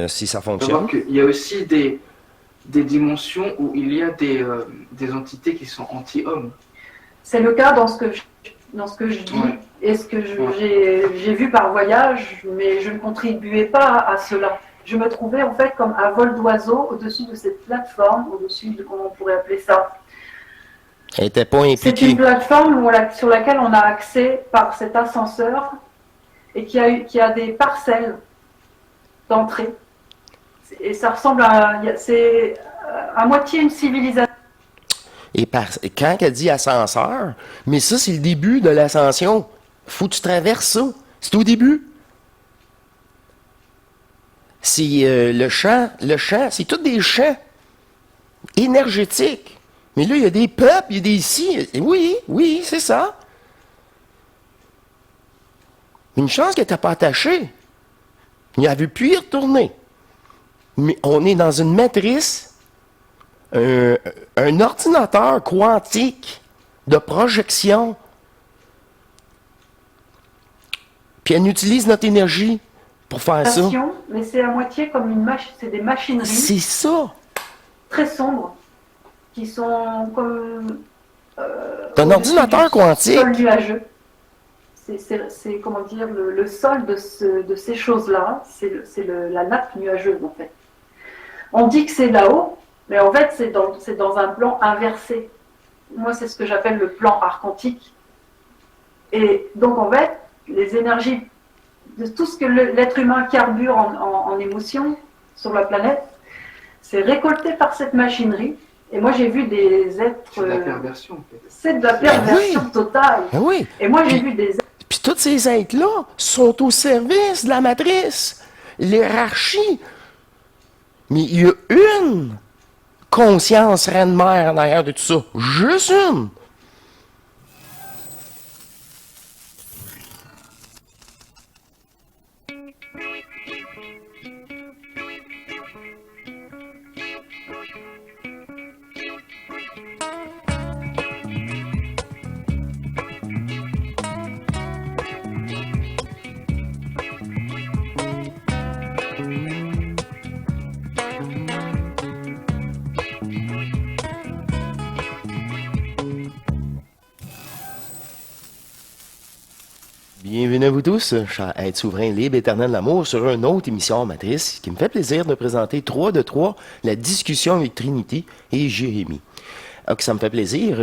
si ça Savoir fonctionne. qu'il y a aussi des dimensions où il y a des entités qui sont anti-hommes. C'est le cas dans ce que je dis Ouais. et ce que Ouais. j'ai vu par voyage, mais je ne contribuais pas à cela. Je me trouvais en fait comme un vol d'oiseau au-dessus de cette plateforme, au-dessus de comment on pourrait appeler ça. Elle n'était pas C'est une impliquée. plateforme sur laquelle on a accès par cet ascenseur et qui a des parcelles d'entrée. Et ça ressemble c'est à moitié une civilisation. Quand elle dit ascenseur, mais ça, c'est le début de l'ascension. Faut que tu traverses ça. C'est au début. C'est le champ, c'est tous des champs énergétiques. Mais là, il y a des peuples, il y a des ici. Oui, oui, c'est ça. Une chance qu'elle n'était pas attachée. Il avait pu y retourner. Mais on est dans une matrice, un ordinateur quantique de projection. Puis elle utilise notre énergie pour faire ça. Mais c'est à moitié comme c'est des machineries C'est ça. très sombres qui sont comme C'est un ordinateur quantique. sol nuageux. C'est comment dire le sol de ces choses-là, c'est la nappe nuageuse en fait. On dit que c'est là-haut, mais en fait c'est dans un plan inversé. Moi c'est ce que j'appelle le plan archontique. Et donc en fait les énergies de tout ce que l'être humain carbure en émotions sur la planète, c'est récolté par cette machinerie. Et moi, j'ai vu des êtres... C'est de la perversion, en fait. C'est de la perversion totale. Oui. Et moi, j'ai vu des êtres... Puis tous ces êtres-là sont au service de la matrice, l'hierarchie. Mais il y a une conscience reine-mère en arrière de tout ça. Juste une. Bienvenue à vous tous, cher être souverain, libre, éternel d'amour, sur une autre émission Matrice qui me fait plaisir de présenter 3 de 3, la discussion avec Trinité et Jérémie. Donc, ça me fait plaisir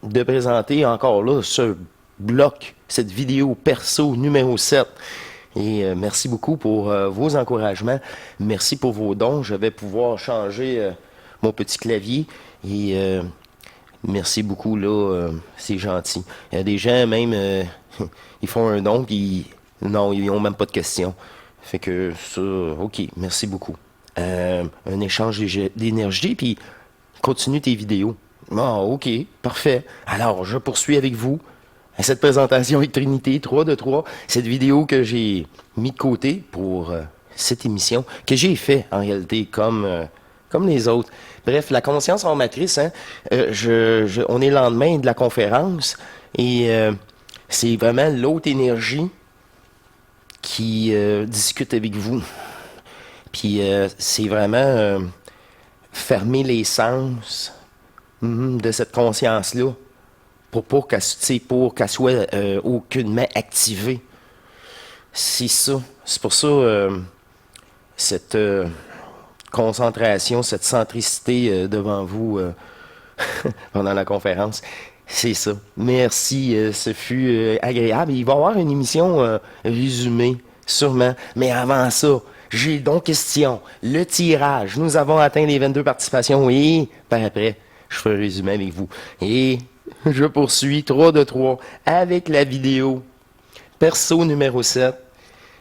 de présenter encore là ce bloc, cette vidéo perso numéro 7. Et merci beaucoup pour vos encouragements. Merci pour vos dons. Je vais pouvoir changer mon petit clavier et merci beaucoup, là, c'est gentil. Il y a des gens, même, ils font un don, puis non, ils n'ont même pas de questions. Fait que ça, OK, merci beaucoup. Un échange d'énergie, puis continue tes vidéos. Ah, OK, parfait. Alors, je poursuis avec vous à cette présentation avec Trinité, 3 de 3. Cette vidéo que j'ai mis de côté pour cette émission, que j'ai fait en réalité comme les autres. Bref, la conscience en matrice, hein, on est le lendemain de la conférence et c'est vraiment l'autre énergie qui discute avec vous. Puis c'est vraiment fermer les sens de cette conscience-là pour qu'elle soit aucunement activée. C'est ça. C'est pour ça cette concentration, cette centricité devant vous pendant la conférence. C'est ça. Merci. Ce fut agréable. Il va y avoir une émission résumée, sûrement. Mais avant ça, j'ai donc question. Le tirage. Nous avons atteint les 22 participations. Et par après, je ferai un résumé avec vous. Et je poursuis 3 de 3 avec la vidéo. Perso numéro 7.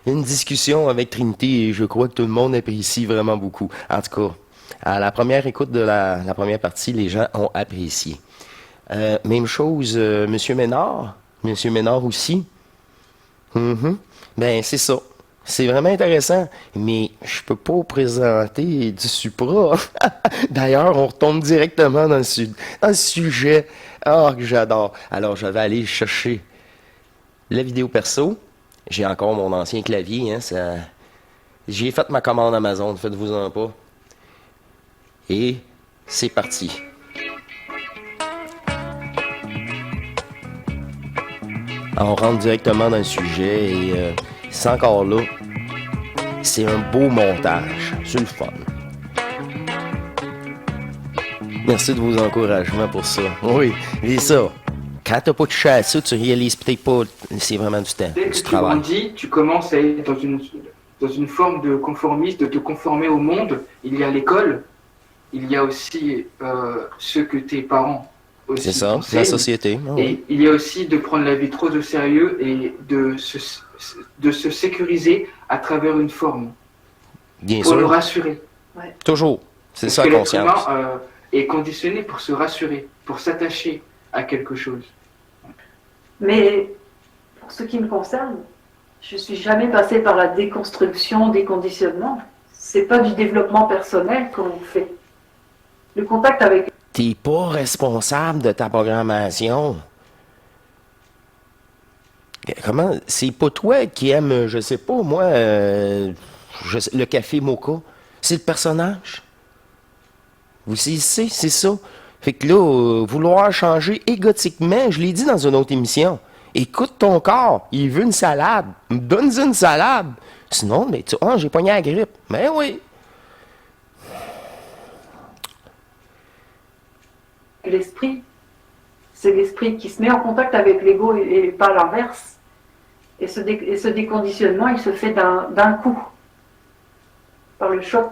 Une discussion avec Trinité et je crois que tout le monde apprécie vraiment beaucoup. En tout cas, à la première écoute de la première partie, les gens ont apprécié. Même chose, Monsieur Ménard. Monsieur Ménard aussi. Ben, c'est ça. C'est vraiment intéressant, mais je peux pas vous présenter du Supra. D'ailleurs, on retombe directement dans le sujet. Ah, que j'adore. Alors, je vais aller chercher la vidéo perso. J'ai encore mon ancien clavier, hein, J'ai fait ma commande Amazon, faites-vous-en pas. Et c'est parti. On rentre directement dans le sujet et c'est encore là. C'est un beau montage. C'est le fun. Merci de vos encouragements pour ça. Oui, c'est ça. Quand t'as pas touché à ça, tu réalises peut-être pas. C'est vraiment du temps, Dès que du tu travail. grandis, tu commences à être dans une forme de conformisme, de te conformer au monde. Il y a l'école, il y a aussi ce que tes parents aussi C'est ça, la t'enseignent. société. Ah oui. Et il y a aussi de prendre la vie trop au sérieux et de se sécuriser à travers une forme, Bien pour le sûr. rassurer. Toujours. C'est Parce ça, que l'être conscience. humain est conditionné pour se rassurer, pour s'attacher à quelque chose. Mais pour ce qui me concerne, je suis jamais passée par la déconstruction, déconditionnement. C'est pas du développement personnel qu'on fait. Le contact avec T'es pas responsable de ta programmation. Comment? C'est pas toi qui aime, je sais pas, moi, le café mocha. C'est le personnage. Vous saisissez, c'est ça. Fait que là, vouloir changer égotiquement, je l'ai dit dans une autre émission. Écoute ton corps, il veut une salade. Donne-lui une salade. Sinon, mais tu, j'ai pogné la grippe. Mais oui. l'esprit, c'est l'esprit qui se met en contact avec l'ego et pas l'inverse. Et ce déconditionnement, il se fait d'un coup, par le choc,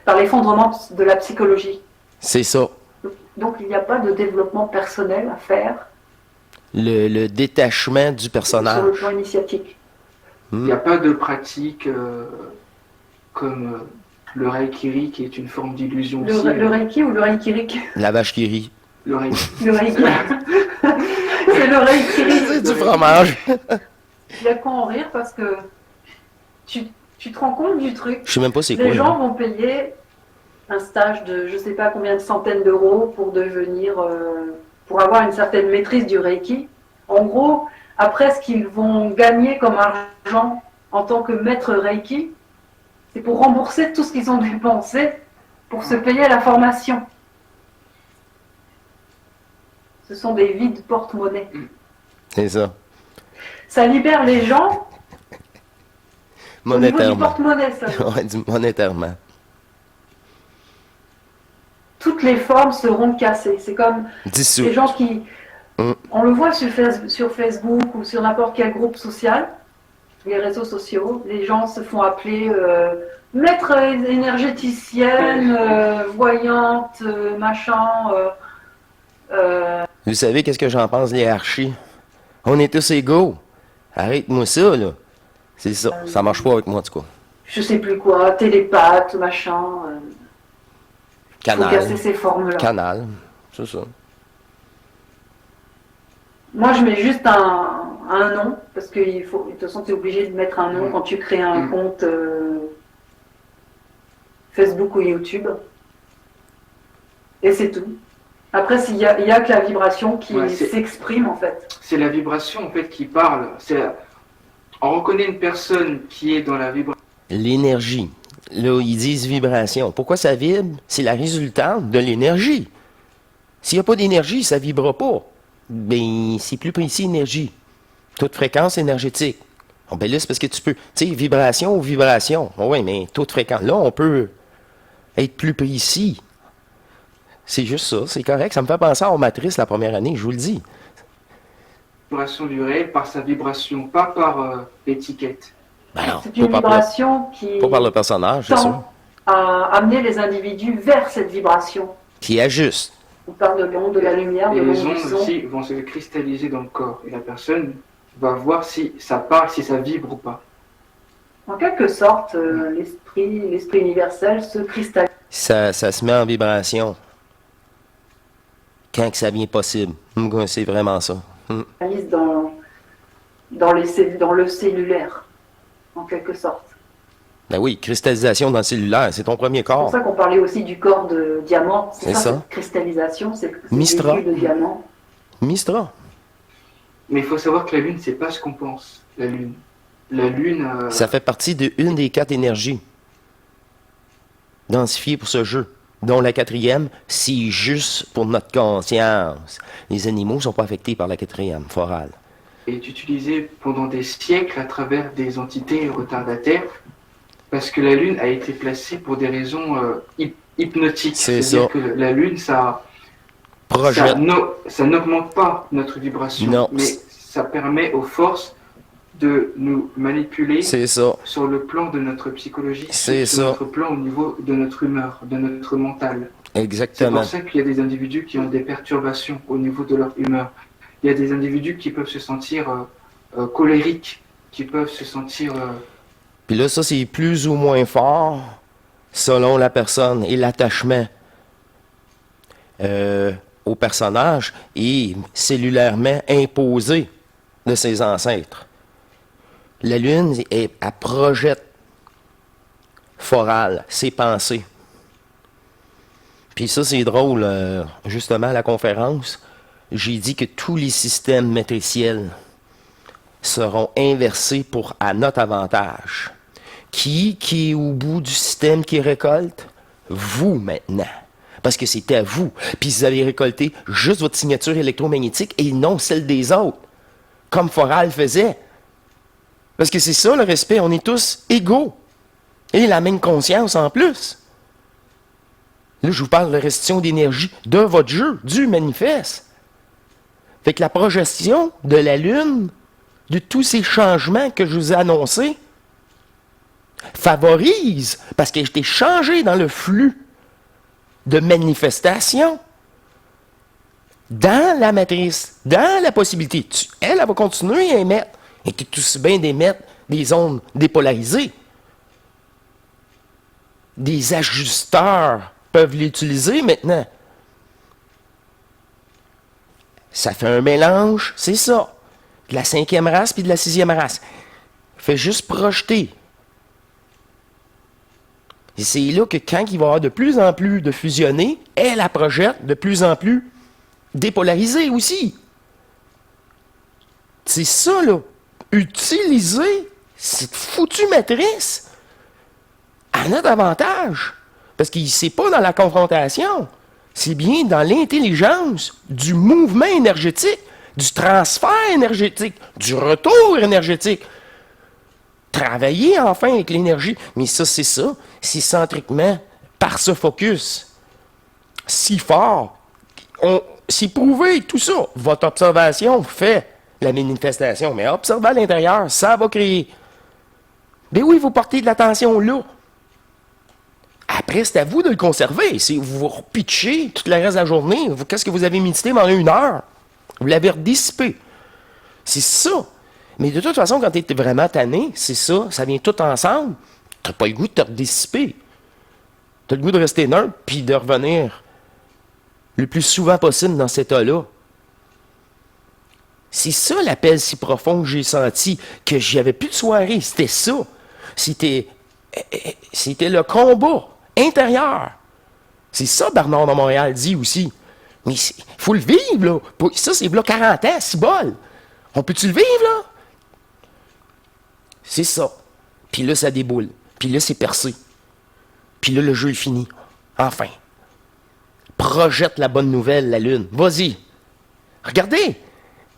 par l'effondrement de la psychologie. C'est ça. Donc il n'y a pas de développement personnel à faire Le détachement du sur personnage. le plan initiatique. Il n'y a pas de pratique comme le Reiki, qui est une forme d'illusion aussi. Le Reiki ou le Reikirik? La vache qui rit. Le Reiki. Le Reiki. C'est le Reikirik. C'est du fromage. Il y a qu'à en rire parce que tu te rends compte du truc. Je sais même pas c'est quoi. Les gens là. vont payer un stage de je sais pas combien de centaines d'euros pour devenir, pour avoir une certaine maîtrise du Reiki. En gros, après ce qu'ils vont gagner comme argent en tant que maître Reiki, c'est pour rembourser tout ce qu'ils ont dépensé pour se payer la formation. Ce sont des vides porte-monnaie. C'est ça. Ça libère les gens au niveau du Monétairement. porte-monnaie, ça. Ouais, monétairement. Toutes les formes seront cassées. C'est comme Dissous. les gens qui... Mm. On le voit sur Facebook ou sur n'importe quel groupe social, les réseaux sociaux, les gens se font appeler maître énergéticienne, voyante, machin. Vous savez qu'est-ce que j'en pense, les archis? On est tous égaux. Arrête-moi ça, là. C'est ça. Ça marche pas avec moi, en tout cas. Je sais plus quoi, télépathe, machin. Il faut casser Canal. ces formes-là. Canal. C'est ça. Moi, je mets juste un nom, parce que il faut, de toute façon, tu es obligé de mettre un nom quand tu crées un compte Facebook ou YouTube. Et c'est tout. Après, il y a que la vibration qui s'exprime, en fait. C'est la vibration en fait qui parle. On reconnaît une personne qui est dans la vibration. L'énergie. Là, ils disent vibration. Pourquoi ça vibre? C'est la résultante de l'énergie. S'il n'y a pas d'énergie, ça ne vibrera pas. Ben, c'est plus précis, énergie. Taux de fréquence énergétique. Bon, ben là, c'est parce que tu peux... Tu sais, vibration ou vibration. Bon, oui, mais taux de fréquence. Là, on peut être plus précis. C'est juste ça, c'est correct. Ça me fait penser aux matrices la première année, je vous le dis. Vibration du réel par sa vibration, pas par l'étiquette. Ben non, C'est une vibration qui pas par le personnage, c'est sûr. tend à amener les individus vers cette vibration. Qui ajuste. On parle de l'onde, de la lumière, de Et les l'onde du ondes son. aussi vont se cristalliser dans le corps. Et la personne va voir si ça parle, si ça vibre ou pas. En quelque sorte, l'esprit universel se cristallise. Ça se met en vibration. Quand que ça vient possible. C'est vraiment ça. Dans le cellulaire, en quelque sorte. Ben oui, cristallisation dans le cellulaire, c'est ton premier C'est pour corps. ça qu'on parlait aussi du corps de diamant. C'est ça. Cette cristallisation, c'est Mistra. des de diamant. Mistra. Mais il faut savoir que la Lune, c'est pas ce qu'on pense, la Lune. la Lune, Ça fait partie d'une des 4 énergies densifiées pour ce jeu, dont la 4e, c'est juste pour notre conscience. Les animaux ne sont pas affectés par la 4e, forale. est utilisée pendant des siècles à travers des entités retardataires, parce que la Lune a été placée pour des raisons hypnotiques. C'est C'est-à-dire ça. que la Lune, ça Projette. n'augmente pas notre vibration, Non. mais ça permet aux forces de nous manipuler C'est ça. sur le plan de notre psychologie, C'est sur ça. notre plan au niveau de notre humeur, de notre mental. C'est Exactement. pour ça qu'il y a des individus qui ont des perturbations au niveau de leur humeur. Il y a des individus qui peuvent se sentir colériques, qui peuvent se sentir... Puis là, ça, c'est plus ou moins fort selon la personne et l'attachement au personnage et cellulairement imposé de ses ancêtres. La Lune, elle projette forale, ses pensées. Puis ça, c'est drôle. Justement, à la conférence, j'ai dit que tous les systèmes matriciels seront inversés à notre avantage. Qui est au bout du système qui récolte? Vous, maintenant. Parce que c'est à vous. Puis vous avez récolté juste votre signature électromagnétique et non celle des autres. Comme Foral faisait. Parce que c'est ça le respect. On est tous égaux. Et la même conscience en plus. Là, je vous parle de restitution d'énergie de votre jeu, du manifeste. Fait que la projection de la Lune, de tous ces changements que je vous ai annoncés, favorise, parce que j'étais changé dans le flux de manifestation, dans la matrice, dans la possibilité. Elle va continuer à émettre, et tout aussi bien d'émettre des ondes dépolarisées. Des ajusteurs peuvent l'utiliser maintenant. Ça fait un mélange, c'est ça. De la 5e race puis de la 6e race. Fait juste projeter. Et c'est là que quand il va y avoir de plus en plus de fusionnés, elle la projette de plus en plus dépolarisée aussi. C'est ça, là. Utiliser cette foutue matrice à notre avantage. Parce que c'est pas dans la confrontation. C'est bien dans l'intelligence du mouvement énergétique, du transfert énergétique, du retour énergétique. Travailler enfin avec l'énergie. Mais ça, c'est centriquement, par ce focus si fort. C'est prouvé, tout ça. Votre observation fait la manifestation. Mais observez à l'intérieur, ça va créer. Mais oui, vous portez de l'attention là. Après, c'est à vous de le conserver. Si vous vous repitchez toute la reste de la journée, qu'est-ce que vous avez médité pendant 1 heure? Vous l'avez dissipé. C'est ça. Mais de toute façon, quand tu es vraiment tanné, c'est ça, ça vient tout ensemble. Tu n'as pas le goût de te redissiper. Tu as le goût de rester neutre puis de revenir le plus souvent possible dans cet état-là. C'est ça l'appel si profond que j'ai senti, que j'avais plus de soirée. C'était ça. C'était le combat intérieur. C'est ça Bernard de Montréal dit aussi. Mais il faut le vivre, là. Ça, c'est là 40 ans, c'est bol. On peut-tu le vivre, là? C'est ça. Puis là, ça déboule. Puis là, c'est percé. Puis là, le jeu est fini. Enfin. Projette la bonne nouvelle, la Lune. Vas-y. Regardez.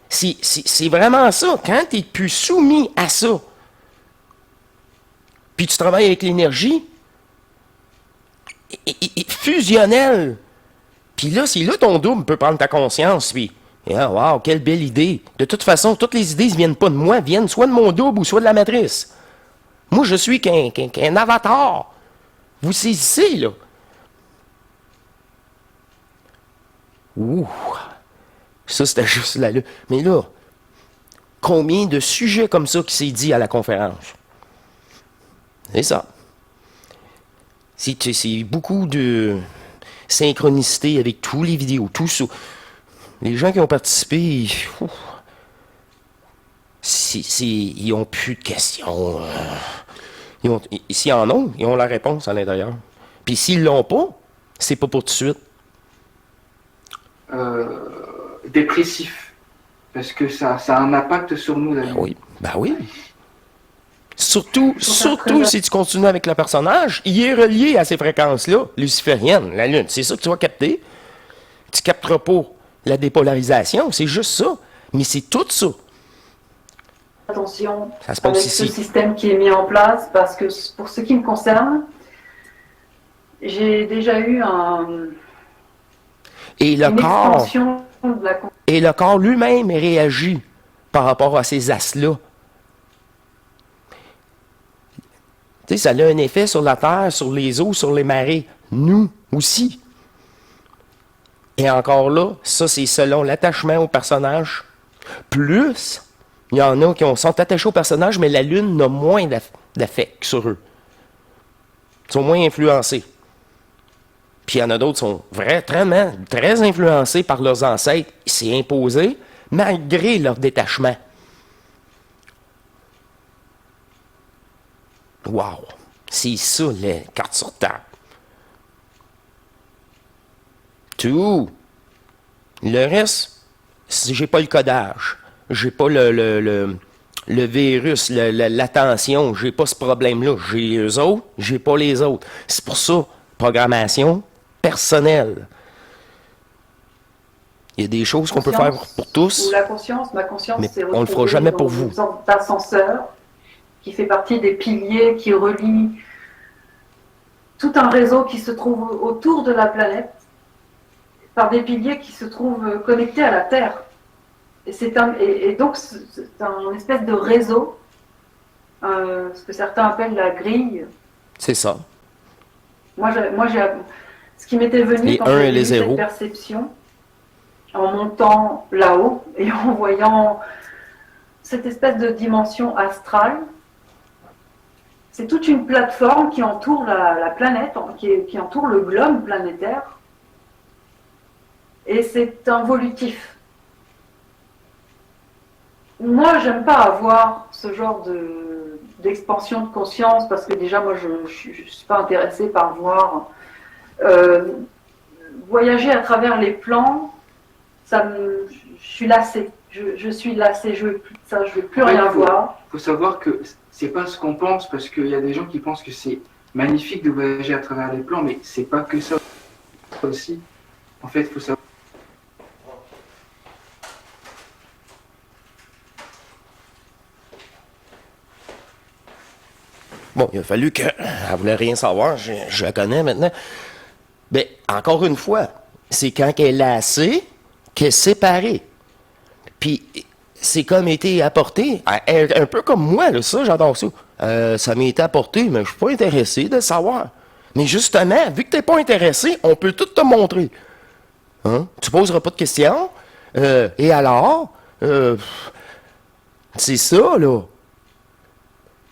C'est vraiment ça. Quand tu n'es plus soumis à ça, puis tu travailles avec l'énergie fusionnelle, puis là, c'est là ton double peut prendre ta conscience, puis wow, quelle belle idée. De toute façon, toutes les idées ne viennent pas de moi, viennent soit de mon double ou soit de la matrice. Moi, je suis qu'un avatar. Vous saisissez, là. Ouh. Ça, c'était juste là. Mais là, combien de sujets comme ça qui s'est dit à la conférence? C'est ça. C'est beaucoup de synchronicité avec tous les vidéos, tout ça. Les gens qui ont participé, ils n'ont plus de questions. S'ils en ont, ils ont la réponse à l'intérieur. Puis s'ils ne l'ont pas, c'est pas pour tout de suite. Dépressif. Parce que ça a un impact sur nous, la Lune. Ben oui. Surtout si tu continues avec le personnage, il est relié à ces fréquences-là, lucifériennes, la Lune. C'est ça que tu vas capter. Tu ne capteras pas la dépolarisation, c'est juste ça. Mais c'est tout ça. Attention Ça se passe avec ici. ce système qui est mis en place, parce que pour ce qui me concerne, j'ai déjà eu Et le une corps, expansion de la et le corps lui-même réagit par rapport à ces astres-là. Tu sais, ça a un effet sur la Terre, sur les eaux, sur les marées. Nous aussi. Et encore là, ça c'est selon l'attachement au personnage. Plus, il y en a qui sont attachés au personnage, mais la Lune a moins d'affect sur eux. Ils sont moins influencés. Puis il y en a d'autres qui sont vraiment très influencés par leurs ancêtres. C'est imposé, malgré leur détachement. Wow! C'est ça, les cartes sur table. Tout. Le reste, j'ai pas le codage. J'ai pas le virus, l'attention. J'ai pas ce problème-là. J'ai eux autres, j'ai pas les autres. C'est pour ça, programmation personnelle. Il y a des choses qu'on peut faire pour tous. Ou la conscience, ma conscience, mais c'est on le fera jamais pour vous. Une sorte d'ascenseur qui fait partie des piliers qui relient tout un réseau qui se trouve autour de la planète par des piliers qui se trouvent connectés à la Terre. Et donc, c'est un espèce de réseau, ce que certains appellent la grille. C'est ça. Ce qui m'était venu les quand 1 j'ai et eu les cette 0. perception, en montant là-haut et en voyant cette espèce de dimension astrale, c'est toute une plateforme qui entoure la planète, qui entoure le globe planétaire. Et c'est involutif. Moi, j'aime pas avoir ce genre d'expansion de conscience, parce que déjà, moi, je ne suis pas intéressée par voir voyager à travers les plans. Je suis lassée. Je suis lassée. Je ne veux plus rien voir. Il faut savoir que c'est pas ce qu'on pense, parce qu'il y a des gens qui pensent que c'est magnifique de voyager à travers les plans, mais c'est pas que ça aussi. En fait, il faut savoir. Bon, il a fallu que... Elle voulait rien savoir, je la connais maintenant. Mais, encore une fois, c'est quand elle est lassée qu'elle est séparée. Puis, c'est comme été apporté, un peu comme moi, là, ça, j'adore ça. Ça m'a été apporté, mais je suis pas intéressé de le savoir. Mais justement, vu que tu n'es pas intéressé, on peut tout te montrer. Hein? Tu poseras pas de questions. Et alors? C'est ça, là.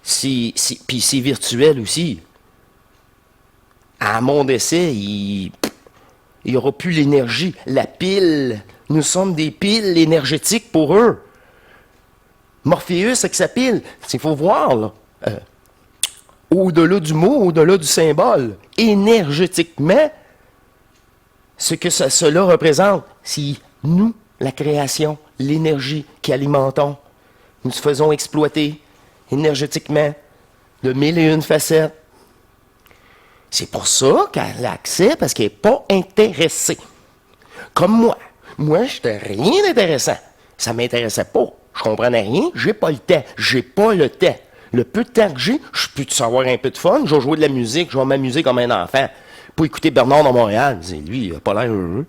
Puis c'est virtuel aussi. À mon décès, il n'y aura plus l'énergie. La pile, nous sommes des piles énergétiques pour eux. Morpheus avec sa pile, il faut voir, là. Au-delà du mot, au-delà du symbole, énergétiquement, ce que cela représente, c'est nous, la création, l'énergie qui alimentons. Nous faisons exploiter énergétiquement, de 1001 facettes. C'est pour ça qu'elle a accès, parce qu'elle n'est pas intéressée. Comme moi. Moi, je n'étais rien d'intéressant. Ça ne m'intéressait pas. Je comprenais rien. J'ai pas le temps. J'ai pas le temps. Le peu de temps que j'ai, je peux savoir un peu de fun. Je vais jouer de la musique. Je vais m'amuser comme un enfant. Pour écouter Bernard dans Montréal. Lui, il n'a pas l'air heureux.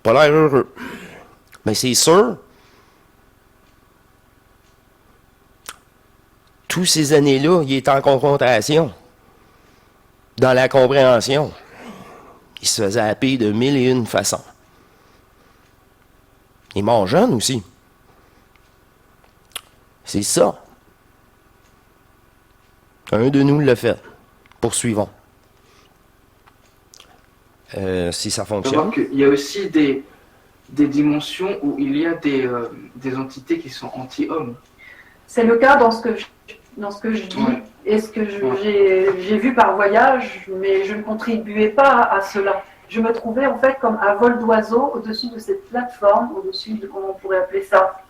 Pas l'air heureux. Mais c'est sûr, tous ces années-là, il est en confrontation, dans la compréhension. Il se faisait happer de 1001 façons. Il est mort jeune aussi. C'est ça. Un de nous l'a fait. Poursuivons. Si ça fonctionne. Il y a aussi des dimensions où il y a des entités qui sont anti-hommes. C'est le cas dans ce que je dis, ouais. Et ce que j'ai vu par voyage, mais je ne contribuais pas à cela. Je me trouvais en fait comme à vol d'oiseau au-dessus de cette plateforme, au-dessus de comment on pourrait appeler ça,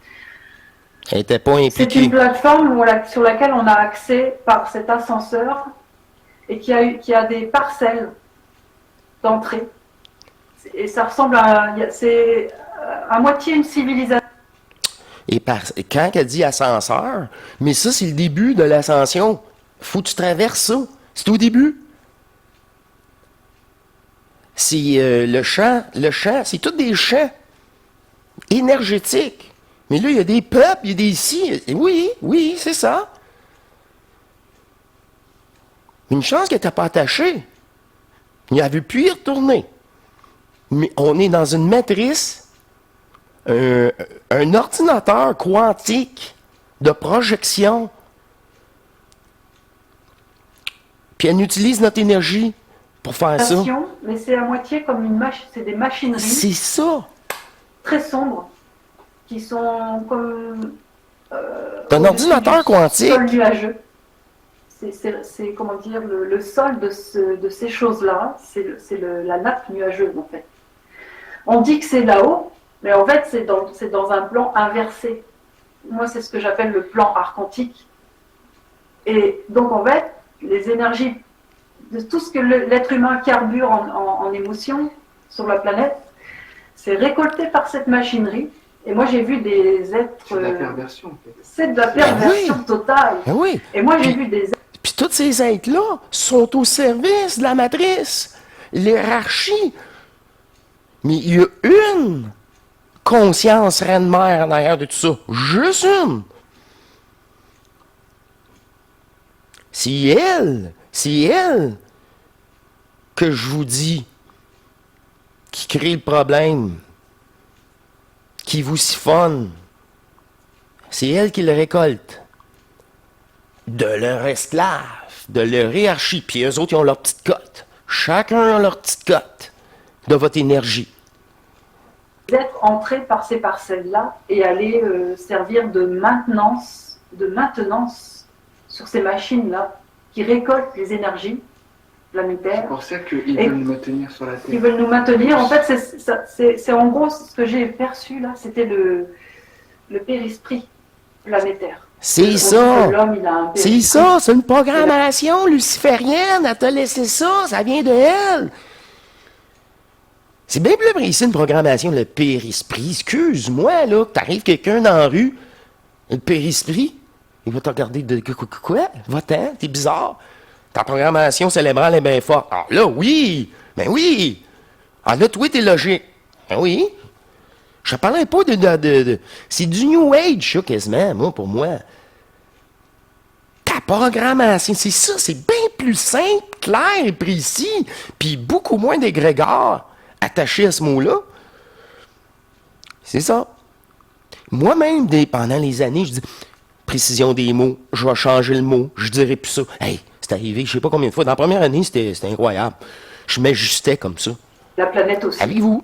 Elle n'était pas C'est impliquée. une plateforme sur laquelle on a accès par cet ascenseur et qui a des parcelles d'entrée. Et ça ressemble c'est à moitié une civilisation. Et quand elle dit ascenseur, mais ça, c'est le début de l'ascension. Faut que tu traverses ça. C'est au début. C'est le champ, c'est tous des champs énergétiques. Mais là, il y a des peuples, il y a des ici. Oui, c'est ça. Une chance qu'elle n'était pas attachée. Il avait pu y retourner. Mais on est dans une matrice, un ordinateur quantique de projection. Puis elle utilise notre énergie pour faire ça. Mais c'est à moitié comme une machine, c'est des machineries C'est ça. très sombres qui sont comme C'est un ordinateur quantique. Sol nuageux. C'est comment dire le sol de ces choses-là, c'est la nappe nuageuse en fait. On dit que c'est là-haut, mais en fait c'est dans un plan inversé. Moi c'est ce que j'appelle le plan archontique. Et donc en fait les énergies de tout ce que l'être humain carbure en émotions sur la planète, c'est récolté par cette machinerie. Et moi, j'ai vu des êtres... C'est de la perversion, en fait. C'est de la perversion totale. Oui. Et moi, j'ai vu des êtres... Puis tous ces êtres-là sont au service de la matrice, l'hierarchie. Mais il y a une conscience reine-mère en arrière de tout ça. Juste une. C'est elle que je vous dis qui crée le problème, qui vous siphonne. C'est elle qui le récolte. De leur esclave, de leur hiérarchie. Puis eux autres, ils ont leur petite cote. Chacun a leur petite cote de votre énergie. Êtres entrés par ces parcelles-là et aller servir de maintenance sur ces machines-là qui récoltent les énergies planétaires. C'est pour ça qu'ils veulent nous maintenir sur la Terre. Ils veulent nous maintenir. En fait, c'est en gros ce que j'ai perçu là, c'était le périsprit planétaire. C'est ça. L'homme, il a un C'est périsprit. ça. C'est une programmation luciférienne. Elle t'a laissé ça. Ça vient de elle. C'est bien plus précis une programmation, le périsprit. Excuse-moi, là, que t'arrives quelqu'un dans la rue, le périsprit, il va te regarder de quoi? Va-t'en, t'es bizarre. Ta programmation cérébrale est bien forte. Ah là, oui! Ben oui! Ah là, toi, t'es logique. Ben oui! Je ne parlerai pas de c'est du New Age, ça, quasiment, moi, pour moi. Ta programmation, c'est ça, c'est bien plus simple, clair et précis, puis beaucoup moins d'égrégores attachés à ce mot-là. C'est ça. Moi-même, pendant les années, je dis précision des mots, je vais changer le mot, je dirai plus ça. Hey, c'est arrivé, je sais pas combien de fois. Dans la première année, c'était incroyable. Je m'ajustais comme ça. La planète aussi. Avec vous.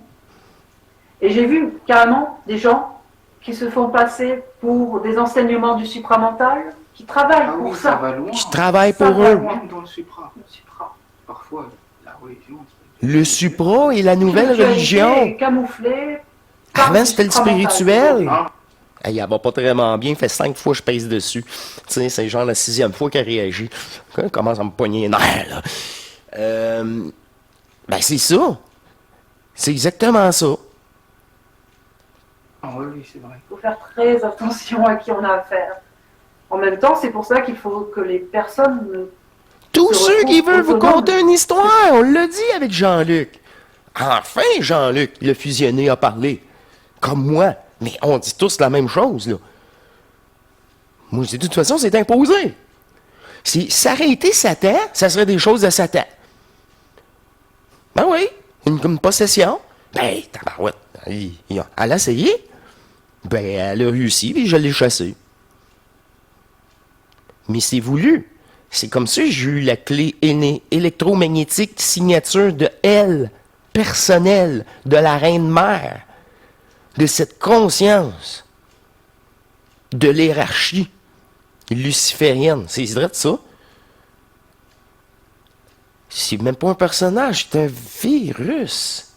Et j'ai vu carrément des gens qui se font passer pour des enseignements du supramental, qui travaillent pour ça ça. va loin. Qui travaillent Ça pour va eux. loin. Même dans le supra. Parfois, la religion. Le supra et la nouvelle Spiritualité religion. camouflée. par Avant, du c'était le supramental. spirituel. Ah, Hey, elle va pas vraiment bien, fait 5 fois que je pèse dessus. Tu sais, c'est genre la 6e fois qu'elle réagit. Elle commence à me pogner les nerfs, là. Ben, c'est ça. C'est exactement ça. ah oui, oui, c'est vrai. Il faut faire très attention à qui on a affaire. En même temps, c'est pour ça qu'il faut que les personnes... Tous Se ceux qui retrouvent veulent vous autonomes. conter une histoire, on l'a dit avec Jean-Luc. Enfin, Jean-Luc, le fusionné, a parlé. Comme moi. Mais on dit tous la même chose, là. Moi, je dis, de toute façon, c'est imposé. Si ça aurait été Satan, ça serait des choses de Satan. Ben oui, une possession. Ben, tabarouette, elle a essayé. Ben, elle a réussi, puis je l'ai chassé. Mais c'est voulu. C'est comme ça que j'ai eu la clé électromagnétique signature de elle, personnelle, de la Reine-Mère, de cette conscience, de l'hiérarchie luciférienne. C'est vrai de ça. C'est même pas un personnage, c'est un virus.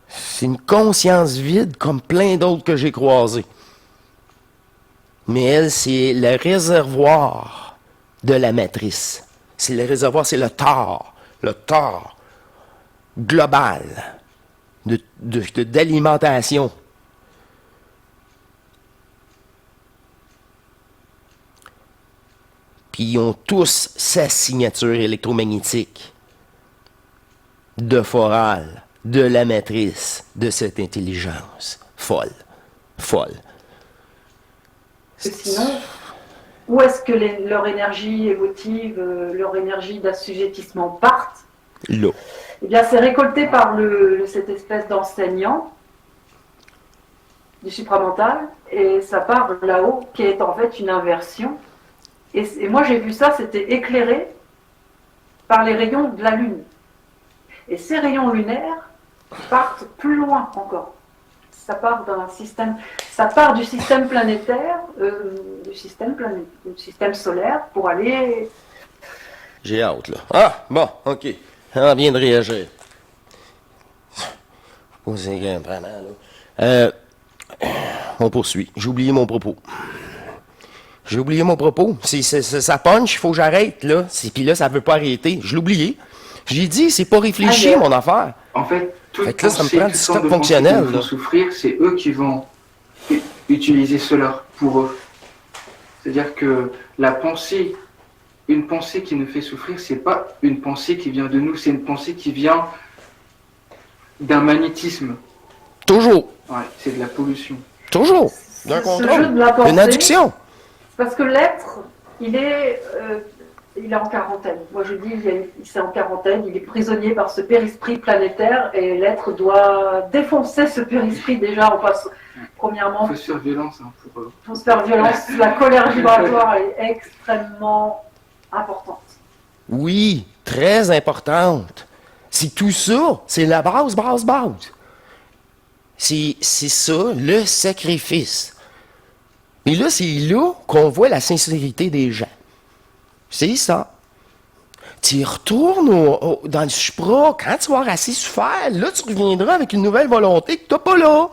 C'est une conscience vide comme plein d'autres que j'ai croisés. Mais elle, c'est le réservoir de la matrice. C'est le réservoir, c'est le tort global d'alimentation. Puis ils ont tous sa signature électromagnétique de Foral, de la matrice, de cette intelligence folle. Et sinon, où est-ce que leur énergie émotive, leur énergie d'assujettissement partent? Là. Eh bien, c'est récolté par cette espèce d'enseignant du supramental, et ça part là-haut, qui est en fait une inversion. Et moi, j'ai vu ça, c'était éclairé par les rayons de la Lune. Et ces rayons lunaires partent plus loin encore. Ça part du système planétaire, du système solaire, pour aller... J'ai hâte, là. Ah, bon, OK. On vient de réagir. On poursuit. J'ai oublié mon propos. Ça punch, il faut que j'arrête, là. Puis là, ça veut pas arrêter. Je l'ai oublié. J'ai dit, c'est pas réfléchi, mon affaire. En fait, Fait que là, ça me prend du stock fonctionnel. Qui vont souffrir, c'est eux qui vont utiliser cela pour eux. C'est-à-dire que une pensée qui nous fait souffrir, c'est pas une pensée qui vient de nous, c'est une pensée qui vient d'un magnétisme. Toujours. Ouais, c'est de la pollution. Toujours. D'un Ce jeu contrôle. de la pensée, Une induction. parce que l'être, il est en quarantaine. Moi, je dis, c'est en quarantaine, il est prisonnier par ce périsprit planétaire, et l'être doit défoncer ce périsprit déjà en passant. Premièrement, il faut se faire violence pour eux. Il faut se faire violence. La colère vibratoire est extrêmement importante. Oui, très importante. C'est tout ça. C'est la base. C'est ça, le sacrifice. Mais là, c'est là qu'on voit la sincérité des gens. C'est ça. Tu retournes dans le supra, quand tu vas avoir assez souffert, là, tu reviendras avec une nouvelle volonté que tu n'as pas là.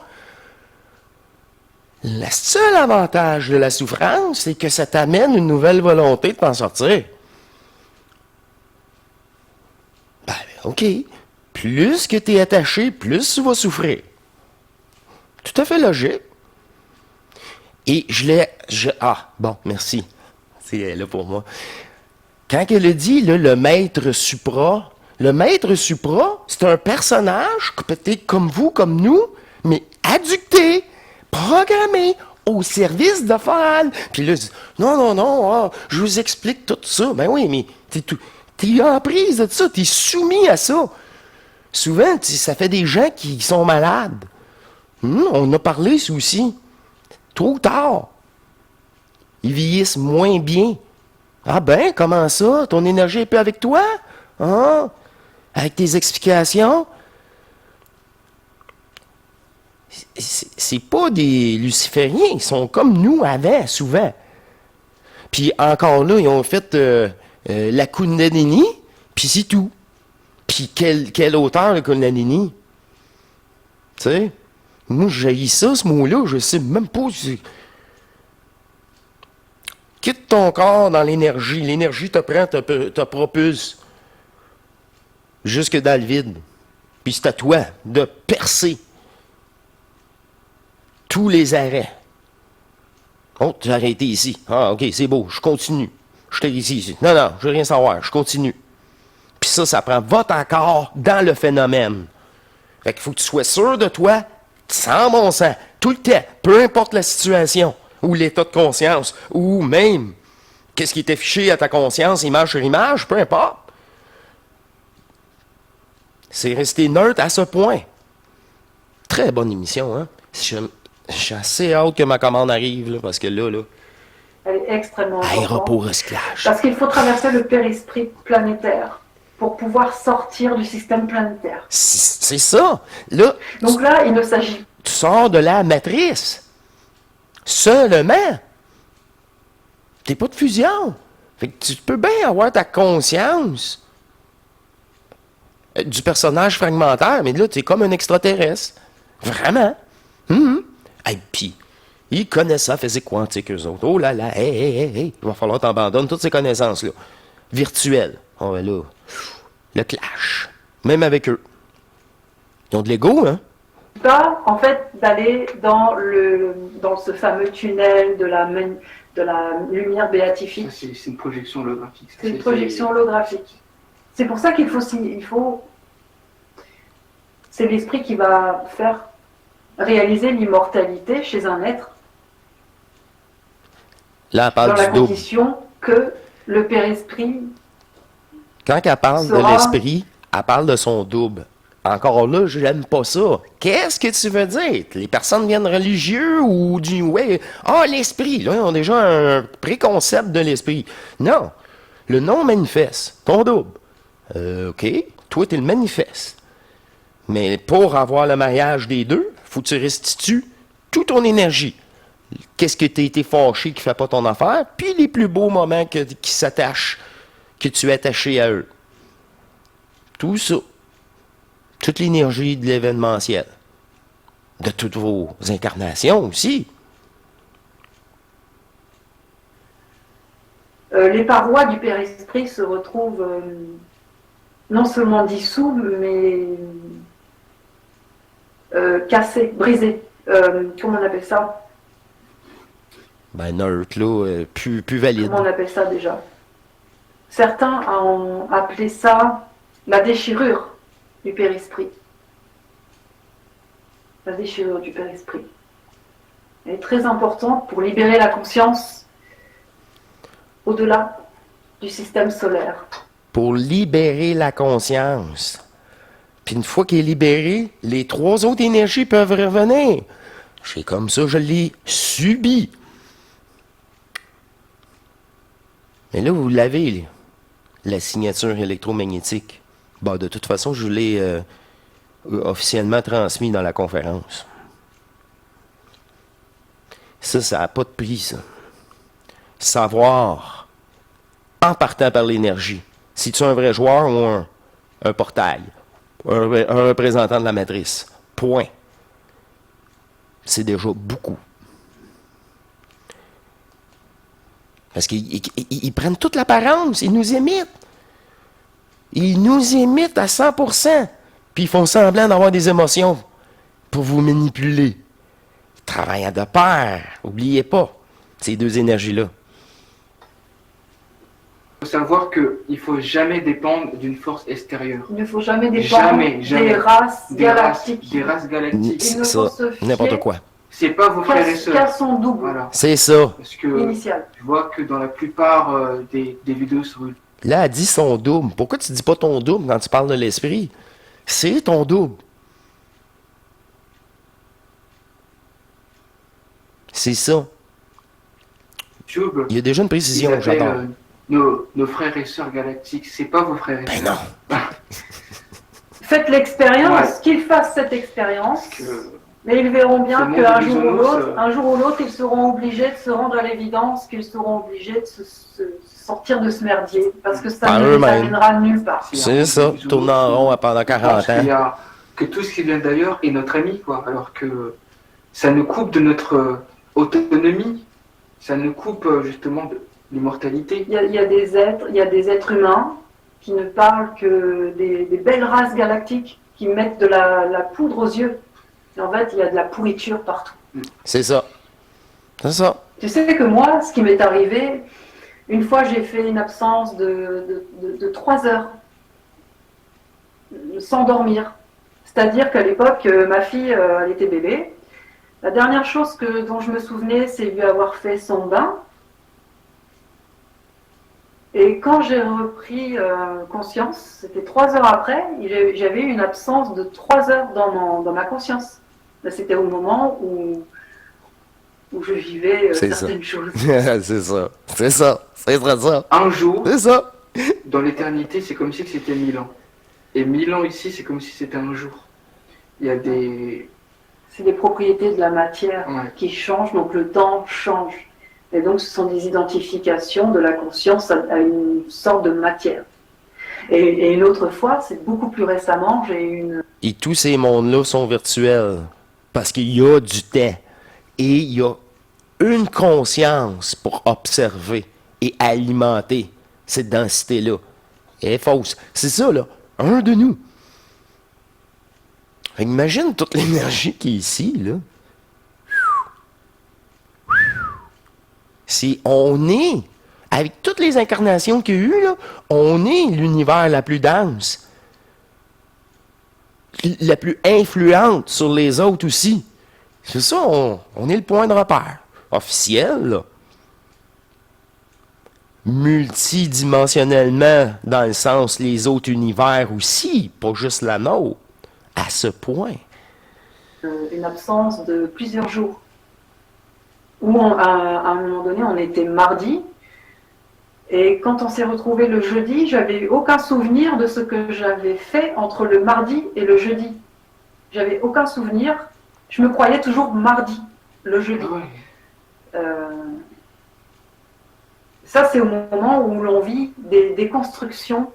Le seul avantage de la souffrance, c'est que ça t'amène une nouvelle volonté de t'en sortir. Ben, OK. Plus que tu es attaché, plus tu vas souffrir. Tout à fait logique. Et bon, merci. C'est là pour moi. Quand elle a dit, là, le maître supra, c'est un personnage, peut-être comme vous, comme nous, mais adducté, programmé, au service de Foral. Puis là, non, je vous explique tout ça. Ben oui, mais t'es en prise de ça, t'es soumis à ça. Souvent, ça fait des gens qui sont malades. On a parlé, ça aussi. Trop tard. Ils vieillissent moins bien. Ah ben, comment ça? Ton énergie est peu avec toi? Hein? Avec tes explications? C'est pas des lucifériens. Ils sont comme nous avant, souvent. Puis encore là, ils ont fait la Kundalini, puis c'est tout. Puis quel auteur, le Kundalini? Tu sais? Moi, j'ai ça, ce mot-là. Je sais même pas... Quitte ton corps dans l'énergie. L'énergie te prend, te propulse jusque dans le vide. Puis c'est à toi de percer tous les arrêts. Oh, tu as arrêté ici. Ah, OK, c'est beau, je continue. Je t'ai ici. Non, je veux rien savoir, je continue. Puis ça prend votre accord dans le phénomène. Fait qu'il faut que tu sois sûr de toi, sans bon sens, tout le temps, peu importe la situation, ou l'état de conscience, ou même qu'est-ce qui est affiché à ta conscience, image sur image, peu importe. C'est rester neutre à ce point. Très bonne émission, hein? Je suis assez hâte que ma commande arrive, là, parce que là... Elle est extrêmement importante. Aéroport recyclage. Parce qu'il faut traverser le périsprit planétaire pour pouvoir sortir du système planétaire. C'est ça. Là, donc là, il ne s'agit... Tu sors de la matrice. Seulement. T'es pas de fusion. Fait que tu peux bien avoir ta conscience du personnage fragmentaire, mais là, t'es comme un extraterrestre. Vraiment. Et puis, Ils connaissent ça, physique quantique, eux autres. Oh là là, hey, il va falloir t'abandonner toutes ces connaissances-là. Virtuelles. Oh, ben là, le clash. Même avec eux. Ils ont de l'ego, hein? Pas, en fait, d'aller dans ce fameux tunnel de la lumière béatifique. Ça, c'est une projection holographique. Ça, C'est une projection holographique. C'est pour ça qu'il faut... C'est l'esprit qui va faire réaliser l'immortalité chez un être Là, elle parle dans la du double. condition que le père-esprit Quand elle parle de sera- l'esprit, elle parle de son double. Encore là, je n'aime pas ça. Qu'est-ce que tu veux dire? Les personnes viennent religieux ou du ouais, ah, l'esprit. Là, ils ont déjà un préconcept de l'esprit. Non. Le non manifeste. Ton double. OK. Toi, tu es le manifeste. Mais pour avoir le mariage des deux, faut que tu restitues toute ton énergie. Qu'est-ce que tu as été fâché qui ne fait pas ton affaire, puis les plus beaux moments qui s'attachent, que tu es attaché à eux. Tout ça. Toute l'énergie de l'événementiel. De toutes vos incarnations aussi. les parois du père-esprit se retrouvent non seulement dissous, mais cassées, brisées. Comment on appelle ça? Ben, neutre, là, plus valide. Comment on appelle ça déjà? Certains ont appelé ça la déchirure du père-esprit. La déchirure du père-esprit. Elle est très importante pour libérer la conscience au-delà du système solaire. Pour libérer la conscience. Puis une fois qu'elle est libérée, les trois autres énergies peuvent revenir. C'est comme ça, je l'ai subi. Mais là, vous l'avez, là, la signature électromagnétique. Bon, de toute façon, je vous l'ai officiellement transmis dans la conférence. Ça n'a pas de prix, ça. Savoir, en partant par l'énergie, si tu es un vrai joueur ou un portail, un représentant de la matrice. Point. C'est déjà beaucoup. Parce qu'ils prennent toute l'apparence, ils nous imitent. Ils nous imitent à 100%. Puis ils font semblant d'avoir des émotions pour vous manipuler. Ils travaillent à deux pair. N'oubliez pas ces deux énergies-là. Il faut savoir qu'il ne faut jamais dépendre d'une force extérieure. Il ne faut jamais dépendre Jamais. des races galactiques. Des races galactiques. Il ne Ça, faut se fier n'importe quoi. C'est pas vos frères et qu'à sœurs. son double Voilà. C'est ça. Parce que initial. je vois que dans la plupart des vidéos sur YouTube, Là, elle dit son double. Pourquoi tu dis pas ton double quand tu parles de l'esprit? C'est ton double. C'est ça. Il y a déjà une ils précision, appellent, j'adore. nos frères et sœurs galactiques. C'est pas vos frères et Ben sœurs. non. Faites l'expérience, Ouais. qu'ils fassent cette expérience, Que- mais ils verront bien Ce monde qu'un de jour ou bisounours, l'autre, un jour ou l'autre, ils seront obligés de se rendre à l'évidence, qu'ils seront obligés de se sortir de ce merdier, parce que ça Par ne les eux-mêmes. amènera nulle part. C'est ça. Tourner en rond pendant 40 Parce qu'il y ans. a que tout ce qui vient d'ailleurs est notre ami, quoi. Alors que ça nous coupe de notre autonomie. Ça nous coupe justement de l'immortalité. Il y a des êtres humains qui ne parlent que des belles races galactiques, qui mettent de la poudre aux yeux. Et en fait, il y a de la pourriture partout. C'est ça. C'est ça. Tu sais que moi, ce qui m'est arrivé, une fois j'ai fait une absence de 3 heures sans dormir. C'est-à-dire qu'à l'époque, ma fille, elle était bébé. La dernière chose dont je me souvenais, c'est lui avoir fait son bain. Et quand j'ai repris conscience, c'était 3 heures après, j'avais eu une absence de 3 heures dans ma conscience. Ben, c'était au moment où je vivais C'est ça. certaines choses. C'est ça. C'est ça. C'est très ça. Un jour, C'est ça. dans l'éternité, c'est comme si c'était 1000 ans. Et 1000 ans ici, c'est comme si c'était un jour. Il y a des... C'est les propriétés de la matière Ouais. qui changent, donc le temps change. Et donc ce sont des identifications de la conscience à une sorte de matière. Et une autre fois, c'est beaucoup plus récemment, j'ai eu une... Et tous ces mondes-là sont virtuels. Parce qu'il y a du temps. Et il y a une conscience pour observer et alimenter cette densité-là. Elle est fausse. C'est ça, là. Un de nous. Imagine toute l'énergie qui est ici, là. On est, avec toutes les incarnations qu'il y a eu, là, on est l'univers la plus dense, la plus influente sur les autres aussi. C'est ça, on est le point de repère officiel, là. Multidimensionnellement, dans le sens les autres univers aussi, pas juste la nôtre, à ce point. Une absence de plusieurs jours. Où à un moment donné, on était mardi, et quand on s'est retrouvé le jeudi, j'avais eu aucun souvenir de ce que j'avais fait entre le mardi et le jeudi. J'avais aucun souvenir. Je me croyais toujours mardi, le jeudi. Ça, c'est au moment où l'on vit des constructions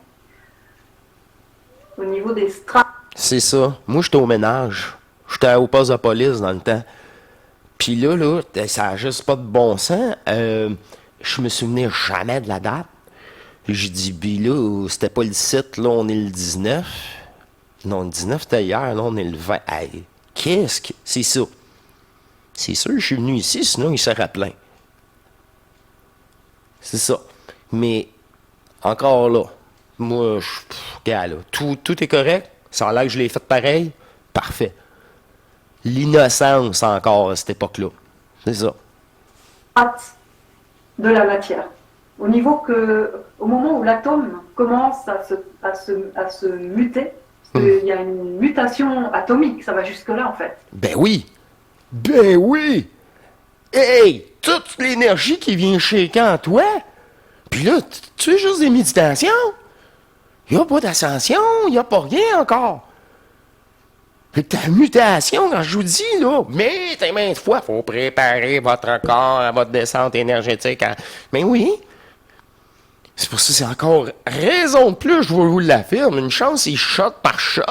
au niveau des strates. C'est ça. Moi, j'étais au ménage. J'étais au poste de police dans le temps. Puis là, ça n'a juste pas de bon sens. Je me souvenais jamais de la date. J'ai dit, là, c'était pas le 7, là, on est le 19. Non, le 19, c'était hier, là, on est le 20. Hey, qu'est-ce que... C'est ça. C'est sûr, je suis venu ici, sinon il serait plein. C'est ça. Mais, encore là, moi, regarde, là, tout est correct. Ça a l'air que je l'ai fait pareil. Parfait. L'innocence encore à cette époque-là. C'est ça. De la matière. Au moment où l'atome commence à se muter, il y a une mutation atomique, ça va jusque-là en fait. Ben oui! Ben oui! Hey! Toute l'énergie qui vient shaker en toi! Puis là, tu fais juste des méditations! Il n'y a pas d'ascension, il n'y a pas rien encore! Puis ta mutation, quand je vous dis, là, mais maintes fois, il faut préparer votre corps à votre descente énergétique. Mais oui! C'est pour ça que c'est encore raison de plus, je vous l'affirme. Une chance, c'est shot par shot.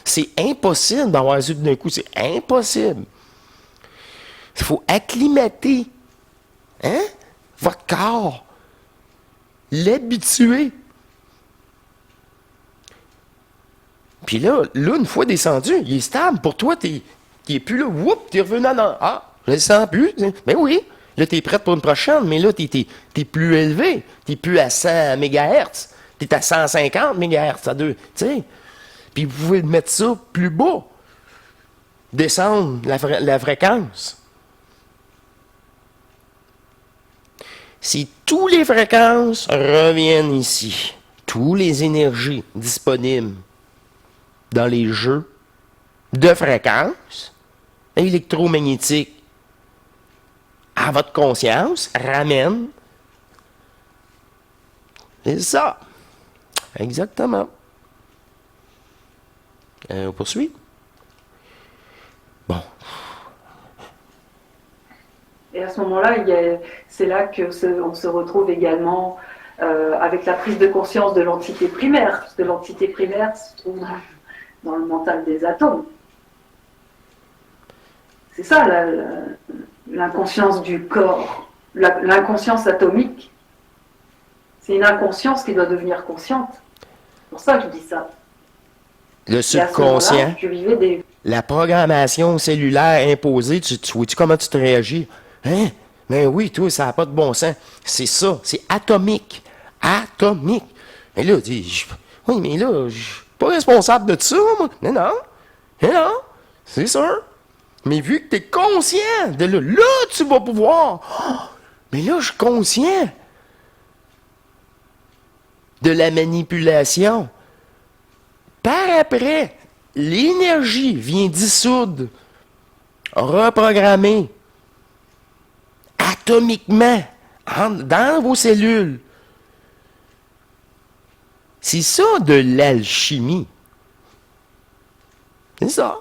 C'est impossible d'avoir ça d'un coup. C'est impossible. Il faut acclimater votre corps. L'habituer. Puis là, une fois descendu, il est stable. Pour toi, il est plus là. Whoop, t'es revenu dans... Ah, je le sens plus. Ben oui. Là, t'es prête pour une prochaine, mais là, t'es plus élevé. T'es plus à 100 MHz. T'es à 150 MHz à 2. Tu sais. Puis vous pouvez mettre ça plus bas. Descendre la fréquence. Si toutes les fréquences reviennent ici, toutes les énergies disponibles dans les jeux de fréquences électromagnétiques à votre conscience, ramène. C'est ça. Exactement. On poursuit. Bon. Et à ce moment-là, c'est là qu'on se retrouve également avec la prise de conscience de l'entité primaire, parce que l'entité primaire se trouve dans le mental des atomes. C'est ça l'inconscience du corps, l'inconscience atomique. C'est une inconscience qui doit devenir consciente. C'est pour ça que je dis ça. Le subconscient, je vivais la programmation cellulaire imposée, tu vois-tu comment tu te réagis? Hein? Mais oui, toi, ça n'a pas de bon sens. C'est ça, c'est atomique. Atomique. Et là, oui, mais là, je suis pas responsable de ça, moi. Mais non, c'est sûr. Mais vu que tu es conscient de là, tu vas pouvoir. Oh, mais là, je suis conscient de la manipulation. Par après, l'énergie vient dissoudre, reprogrammer atomiquement dans vos cellules. C'est ça de l'alchimie. C'est ça.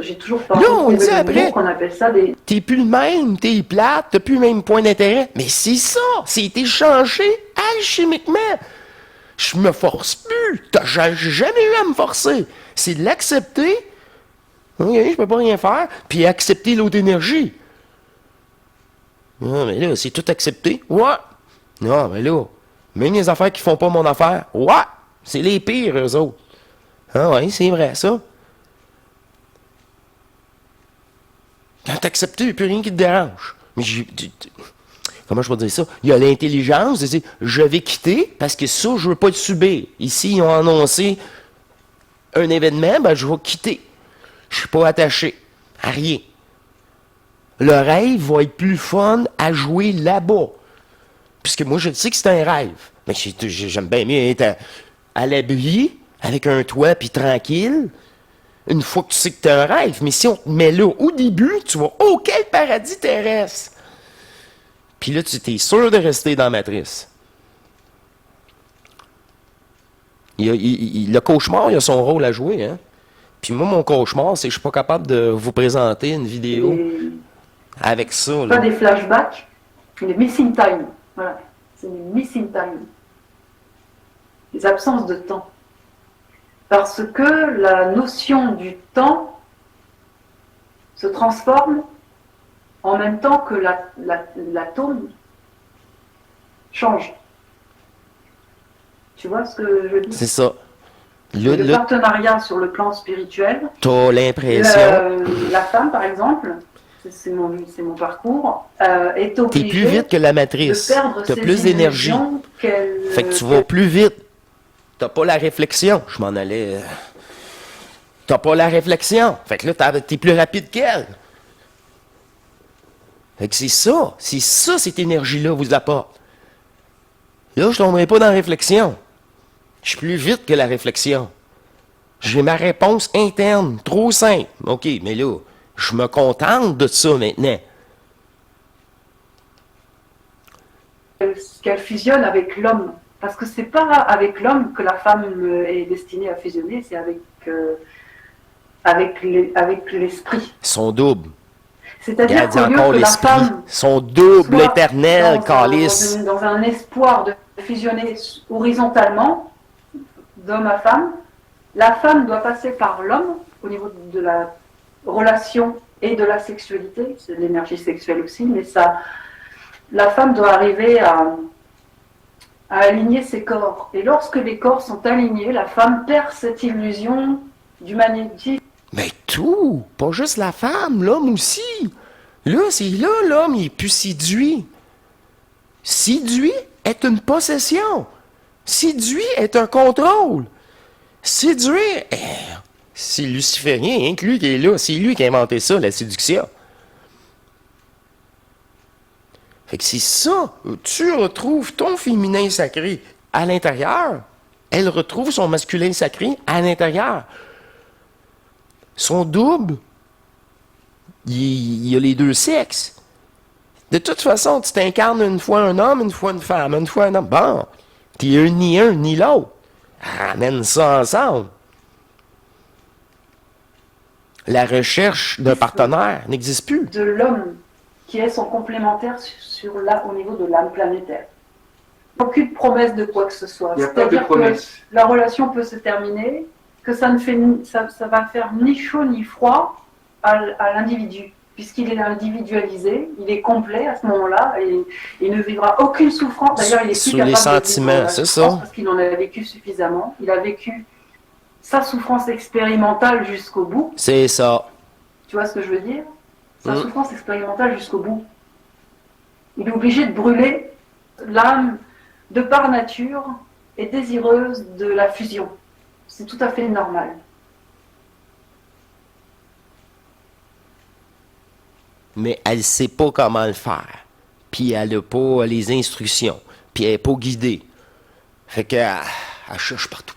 J'ai toujours pas là, on dit après, qu'on appelle ça des... T'es plus le même, t'es plate, t'as plus le même point d'intérêt. Mais c'est ça, c'est été changé alchimiquement. Je me force plus. J'ai jamais eu à me forcer. C'est de l'accepter. OK, je peux pas rien faire. Puis accepter l'autre énergie. Non, mais là, c'est tout accepté. Ouais. Non, mais là, même les affaires qui font pas mon affaire, ouais, c'est les pires, eux autres. Ah ouais, c'est vrai, ça. Quand t'acceptes, il n'y a plus rien qui te dérange. Mais comment je peux dire ça? Il y a l'intelligence de dire, je vais quitter parce que ça, je veux pas le subir. Ici, ils ont annoncé un événement, ben je vais quitter. Je suis pas attaché à rien. Le rêve va être plus fun à jouer là-bas. Puisque moi, je sais que c'est un rêve. Mais j'aime bien mieux être à l'abri, avec un toit, puis tranquille, une fois que tu sais que tu as un rêve. Mais si on te met là au début, tu vas, oh, quel paradis terrestre! Puis là, tu es sûr de rester dans la matrice. Le cauchemar, il a son rôle à jouer. Hein? Puis moi, mon cauchemar, c'est que je suis pas capable de vous présenter une vidéo avec ça. Là. Pas des flashbacks, des missing time. Voilà, c'est des missing time. Des absences de temps. Parce que la notion du temps se transforme en même temps que l'atome change. Tu vois ce que je dis? C'est ça. Le partenariat sur le plan spirituel. T'as l'impression. La femme, par exemple, c'est mon parcours, est obligée. T'es plus vite que la matrice. T'as plus d'énergie. Fait que tu vas plus vite. T'as pas la réflexion. Je m'en allais. T'as pas la réflexion. Fait que là, t'es plus rapide qu'elle. Fait que c'est ça, cette énergie-là vous apporte. Là, je tomberai pas dans la réflexion. Je suis plus vite que la réflexion. J'ai ma réponse interne, trop simple. OK, mais là, je me contente de ça maintenant. Qu'elle fusionne avec l'homme. Parce que c'est pas avec l'homme que la femme est destinée à fusionner, c'est avec l'esprit. Son double. C'est-à-dire qu'au lieu que la femme son double éternel, calice. Dans un espoir de fusionner horizontalement, d'homme à femme, la femme doit passer par l'homme au niveau de la relation et de la sexualité, c'est l'énergie sexuelle aussi, mais la femme doit arriver à aligner ses corps. Et lorsque les corps sont alignés, la femme perd cette illusion d'humanité. Mais tout, pas juste la femme, l'homme aussi. Là, c'est là, l'homme, il est plus séduit. Séduit est une possession. Séduit est un contrôle. Séduire, c'est luciférien, rien que lui qui est là. C'est lui qui a inventé ça, la séduction. Fait que c'est ça. Tu retrouves ton féminin sacré à l'intérieur. Elle retrouve son masculin sacré à l'intérieur. Son double, il y a les deux sexes. De toute façon, tu t'incarnes une fois un homme, une fois une femme, une fois un homme. Bon, t'es un ni l'autre. Amène ça ensemble. La recherche d'un partenaire n'existe plus. De l'homme qui est son complémentaire au niveau de l'âme planétaire. Aucune promesse de quoi que ce soit. Il n'y a pas de promesse. Que la relation peut se terminer, que ça va faire ni chaud ni froid à l'individu, puisqu'il est individualisé, il est complet à ce moment-là, et il ne vivra aucune souffrance. D'ailleurs, il est plus capable les sentiments, de vivre c'est ça. Parce qu'il en a vécu suffisamment. Il a vécu sa souffrance expérimentale jusqu'au bout. C'est ça. Tu vois ce que je veux dire? Sa souffrance expérimentale jusqu'au bout. Il est obligé de brûler. L'âme, de par nature, est désireuse de la fusion. C'est tout à fait normal. Mais elle ne sait pas comment le faire. Puis elle n'a pas les instructions. Puis elle n'est pas guidée. Fait qu'elle cherche partout.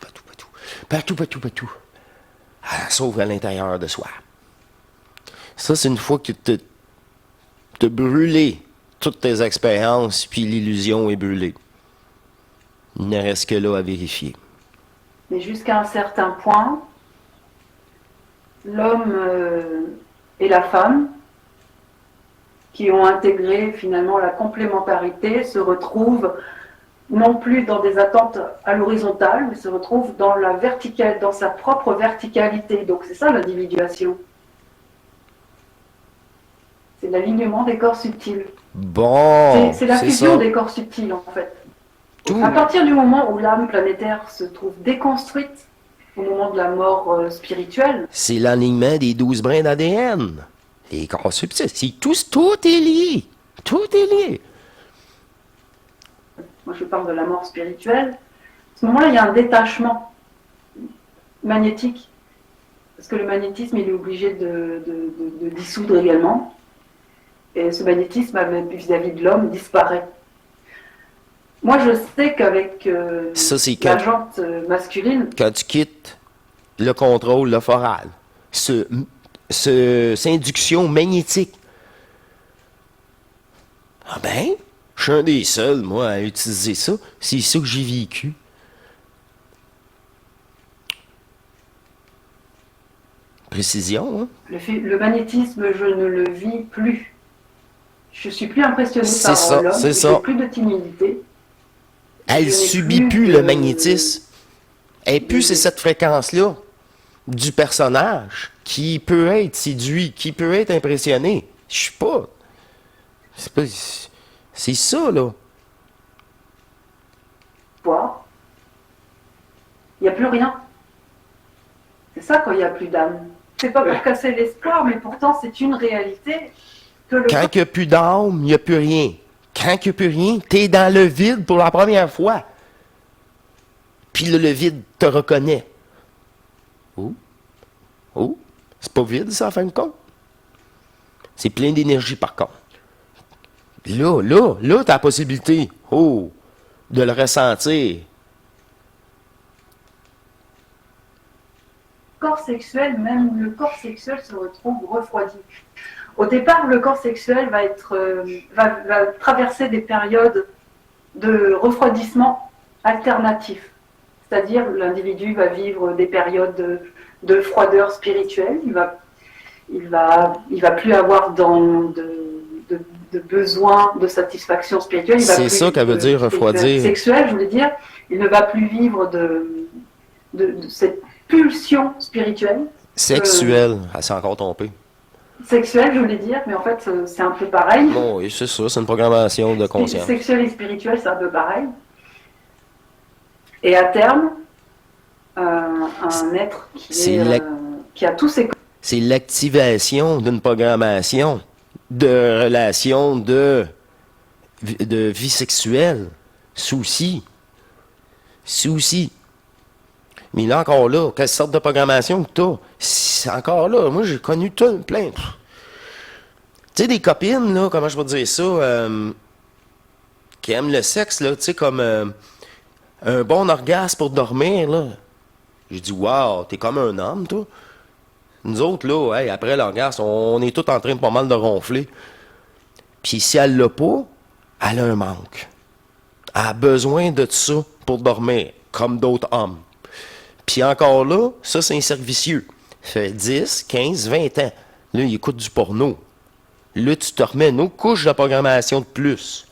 Elle s'ouvre à l'intérieur de soi. Ça, c'est une fois que tu as brûlé toutes tes expériences, puis l'illusion est brûlée. Il ne reste que là à vérifier. Mais jusqu'à un certain point, l'homme et la femme, qui ont intégré finalement la complémentarité, se retrouvent non plus dans des attentes à l'horizontale, mais se retrouvent dans la verticale, dans sa propre verticalité. Donc c'est ça l'individuation. l'alignement des corps subtils. Bon, C'est la fusion ça. des corps subtils, en fait. Tout. À partir du moment où l'âme planétaire se trouve déconstruite, au moment de la mort spirituelle, C'est l'alignement des 12 brins d'ADN. Les corps subtils. Tout est lié. Tout est lié. moi je parle de la mort spirituelle, à ce moment-là, il y a un détachement magnétique, parce que le magnétisme, il est obligé de dissoudre également, et ce magnétisme vis-à-vis de l'homme disparaît. Moi, je sais qu'avec Ça, c'est la quand, jante masculine, quand tu quittes le contrôle, le foral. Cette induction magnétique. Ah ben, je suis un des seuls, moi, à utiliser ça. C'est ça que j'ai vécu. Précision, hein? le magnétisme, je ne le vis plus. Je suis plus impressionnée C'est par ça, l'homme, c'est j'ai ça. plus de timidité. Elle Je n'ai subit plus plus de- le magnétisme. Elle plus c'est cette fréquence-là du personnage qui peut être séduit, qui peut être impressionné. Je suis pas. C'est pas. C'est ça, là. Voir. Il n'y a plus rien. C'est ça quand il n'y a plus d'âme. C'est pas pour casser l'espoir, mais pourtant c'est une réalité que le Quand il n'y a plus d'âme, il n'y a plus rien. Quand il n'y a plus rien, t'es dans le vide pour la première fois. Puis là, le vide te reconnaît. Oh. Oh. C'est pas vide, ça, en fin de compte. C'est plein d'énergie, par contre. Là, t'as la possibilité, de le ressentir. corps sexuel, même le corps sexuel se retrouve refroidi. Au départ, le corps sexuel va traverser des périodes de refroidissement alternatif. C'est-à-dire l'individu va vivre des périodes de froideur spirituelle, il va plus avoir de besoin de satisfaction spirituelle. Il va C'est plus ça qu'elle veut dire, refroidir. Sexuelle, je voulais dire, il ne va plus vivre de cette pulsion spirituelle. Sexuel. Elle s'est encore trompée. Sexuelle, je voulais dire, mais en fait, c'est un peu pareil. Bon, oui, c'est ça. C'est une programmation de conscience. Sexuel et spirituel, c'est un peu pareil. Et à terme, un être qui a tous ses... C'est l'activation d'une programmation de relation de vie sexuelle. Souci. Mais là, encore là, quelle sorte de programmation que t'as? C'est encore là. Moi, j'ai connu plein. Tu sais, des copines, là, comment je peux dire ça, qui aiment le sexe, là, tu sais, comme un bon orgasme pour dormir, là. J'ai dit, wow, t'es comme un homme, toi. Nous autres, là, hey, après l'orgasme, on est tous en train de pas mal de ronfler. Puis si elle l'a pas, elle a un manque. Elle a besoin de ça pour dormir, comme d'autres hommes. Puis encore là, ça, c'est un cercle vicieux. Ça fait 10, 15, 20 ans. Là, il écoute du porno. Là, tu te remets une autre couche de programmation de plus.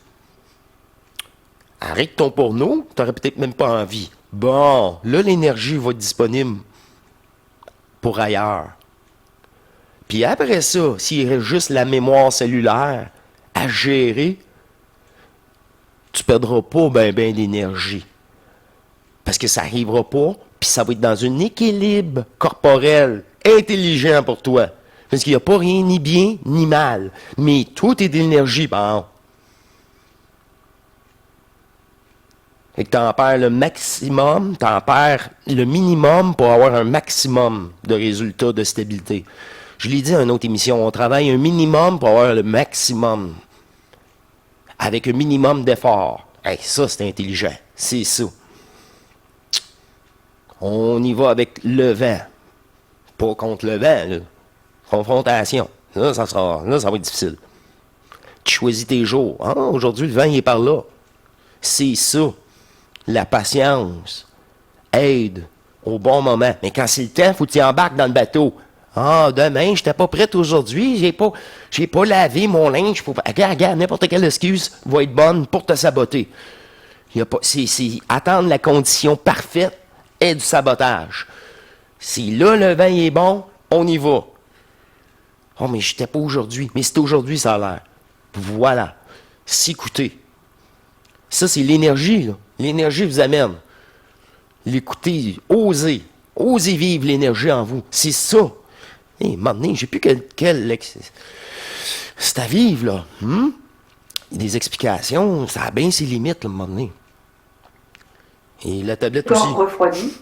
Arrête ton porno, t'aurais peut-être même pas envie. Bon, là, l'énergie va être disponible pour ailleurs. Puis après ça, s'il reste juste la mémoire cellulaire à gérer, tu perdras pas ben d'énergie. Parce que ça n'arrivera pas, puis ça va être dans un équilibre corporel intelligent pour toi. Parce qu'il n'y a pas rien ni bien ni mal. Mais tout est d'énergie, bon. Fait que t'en perds le maximum, t'en perds le minimum pour avoir un maximum de résultats de stabilité. Je l'ai dit dans une autre émission, on travaille un minimum pour avoir le maximum. Avec un minimum d'effort. Hey, ça, c'est intelligent. C'est ça. On y va avec le vent. Pas contre le vent, là. Confrontation. Là, ça va être difficile. Tu choisis tes jours. Ah, aujourd'hui, le vent, il est par là. C'est ça. La patience aide au bon moment. Mais quand c'est le temps, il faut que tu embarques dans le bateau. Ah, demain, je n'étais pas prête aujourd'hui, j'ai pas lavé mon linge. Regarde, n'importe quelle excuse va être bonne pour te saboter. C'est attendre la condition parfaite est du sabotage. Si là, le vent est bon, on y va. Oh, mais j'étais pas aujourd'hui. Mais c'est aujourd'hui, ça a l'air. Voilà. S'écouter. Ça, c'est l'énergie, là. L'énergie vous amène. L'écouter, oser. Osez vivre l'énergie en vous. C'est ça. Et maintenant, j'ai plus c'est à vivre, là. Des explications, ça a bien ses limites, là, à un moment donné. Et la tablette Le aussi. corps refroidi.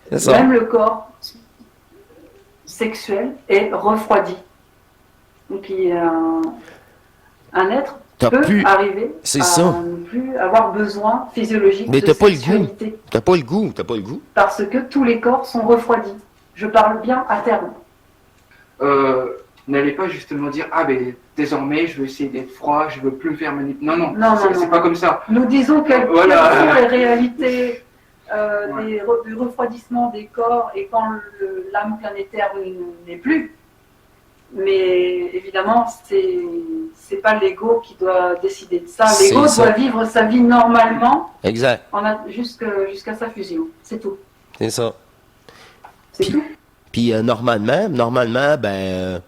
C'est ça. Même le corps sexuel est refroidi. Donc il y a un être T'as peut plus- arriver c'est à ça. ne plus avoir besoin physiologique Mais de t'as pas le goût. sexualité. T'as pas le goût. T'as pas le goût. Parce que tous les corps sont refroidis. Je parle bien à terme. N'allez pas justement dire ah ben désormais je veux essayer d'être froid, je veux plus me faire manipuler. Non, Non, c'est non. pas comme ça. Nous disons quelles Voilà. sont les réalités Ouais. du refroidissement des corps et quand l'âme planétaire n'est plus. Mais évidemment, c'est pas l'ego qui doit décider de ça. C'est L'ego ça. doit vivre sa vie normalement Exact. jusqu'à sa fusion. C'est tout. C'est ça. C'est Puis- tout. Puis normalement, ben,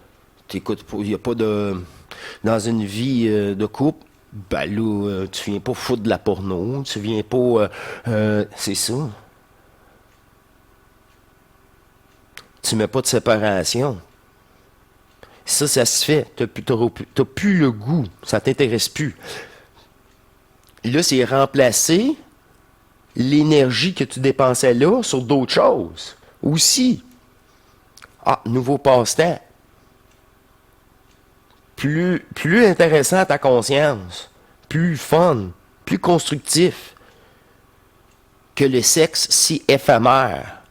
t'écoutes pas, il y a pas de... Dans une vie de couple, ben là, tu viens pas foutre de la porno, tu viens pas... c'est ça. Tu mets pas de séparation. Ça se fait. T'as plus le goût. Ça t'intéresse plus. Là, c'est remplacer l'énergie que tu dépensais là sur d'autres choses. Aussi. Ah, nouveau passe-temps. Plus intéressant à ta conscience. Plus fun. Plus constructif. Que le sexe si éphémère.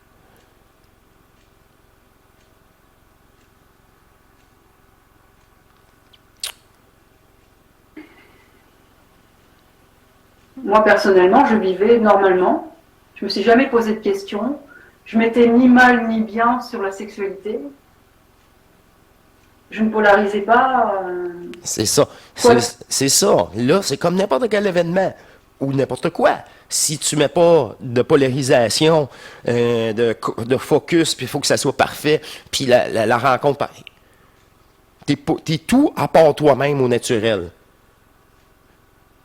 Moi, personnellement, je vivais normalement. Je me suis jamais posé de questions. Je m'étais ni mal ni bien sur la sexualité. Je ne polarisais pas. C'est ça. Ouais. C'est ça. Là, c'est comme n'importe quel événement. Ou n'importe quoi. Si tu mets pas de polarisation, de focus, puis il faut que ça soit parfait, puis la rencontre pareil. T'es tout à part toi-même au naturel.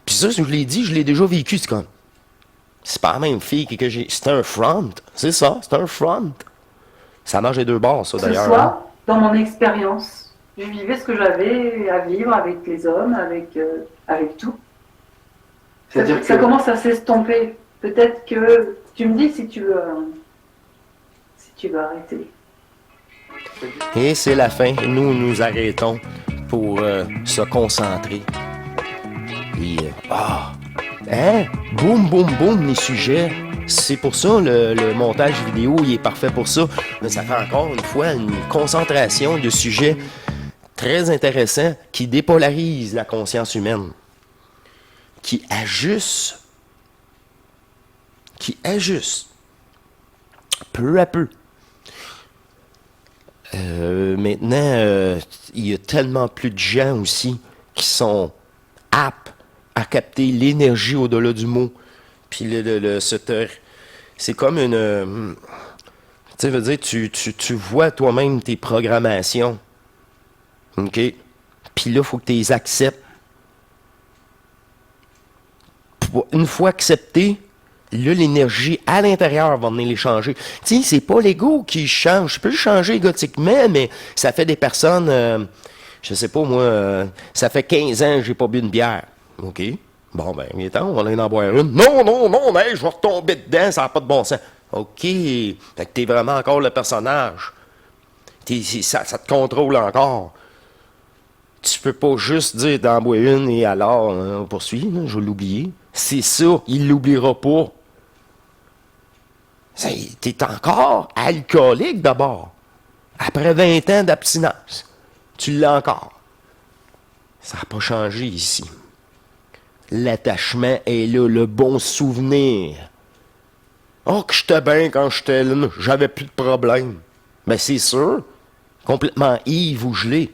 Puis ça, je l'ai dit, je l'ai déjà vécu, c'est comme... C'est pas la même fille que j'ai... C'est un front. C'est ça, c'est un front. Ça marche les deux bords, ça, Que ce d'ailleurs. hein. soit dans mon expérience. Je vivais ce que j'avais à vivre avec les hommes, avec tout. C'est-à-dire Ça que commence à s'estomper. Peut-être que tu me dis si tu veux arrêter. Et c'est la fin. Nous arrêtons pour se concentrer. Et, boum, boum, boum, les sujets. C'est pour ça, le montage vidéo, il est parfait pour ça. Mais ça fait encore une fois une concentration de sujets très intéressants qui dépolarisent la conscience humaine. Qui ajustent peu à peu. Maintenant, il y a tellement plus de gens aussi qui sont aptes à capter l'énergie au-delà du mot. Puis c'est comme une... tu sais, veut dire, tu vois toi-même tes programmations. OK? Puis là, il faut que tu les acceptes. Une fois accepté, là, l'énergie à l'intérieur va venir les changer. Tu sais, c'est pas l'ego qui change. Je peux le changer égotiquement, mais ça fait des personnes, je sais pas moi, ça fait 15 ans que j'ai pas bu une bière. OK? Bon, ben, il est temps, on va aller en boire une. Non, mais je vais retomber dedans, ça n'a pas de bon sens. OK. Fait que t'es vraiment encore le personnage. Ça te contrôle encore. Tu peux pas juste dire d'en boire une et alors, on poursuit, je vais l'oublier. C'est ça, il l'oubliera pas. T'es encore alcoolique d'abord. Après 20 ans d'abstinence, tu l'as encore. Ça n'a pas changé ici. L'attachement est là, le bon souvenir. Oh, que j'étais bien quand j'étais là, j'avais plus de problème. Ben c'est sûr, complètement ivre ou gelé.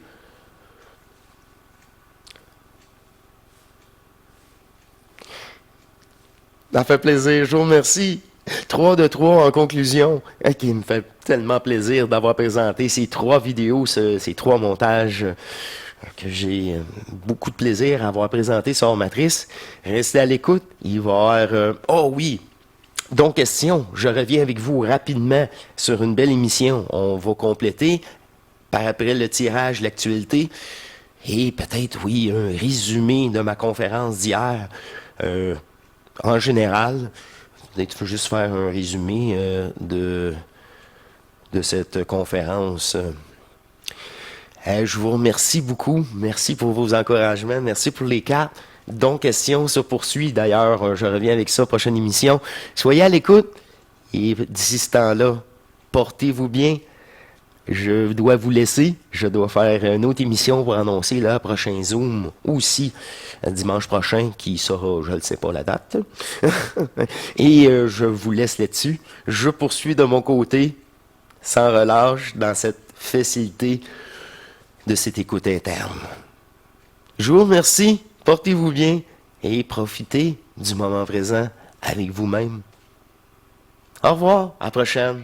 Ça fait plaisir, Jo, merci. 3 de 3 en conclusion, qui me fait tellement plaisir d'avoir présenté ces 3 vidéos, ces 3 montages que j'ai beaucoup de plaisir à avoir présenté sur Matrice. Restez à l'écoute, il va y avoir... oh oui! Donc, question, je reviens avec vous rapidement sur une belle émission. On va compléter par après le tirage, l'actualité, et peut-être, oui, un résumé de ma conférence d'hier. En général, peut-être qu'il faut juste faire un résumé de cette conférence. Je vous remercie beaucoup. Merci pour vos encouragements. Merci pour les cartes. Donc, question se poursuit. D'ailleurs, je reviens avec ça, prochaine émission. Soyez à l'écoute. Et d'ici ce temps-là, portez-vous bien. Je dois vous laisser. Je dois faire une autre émission pour annoncer le prochain Zoom aussi, dimanche prochain, qui sera, je ne sais pas la date. Et je vous laisse là-dessus. Je poursuis de mon côté, sans relâche, dans cette facilité de cette écoute interne. Je vous remercie. Portez-vous bien et profitez du moment présent avec vous-même. Au revoir, à la prochaine.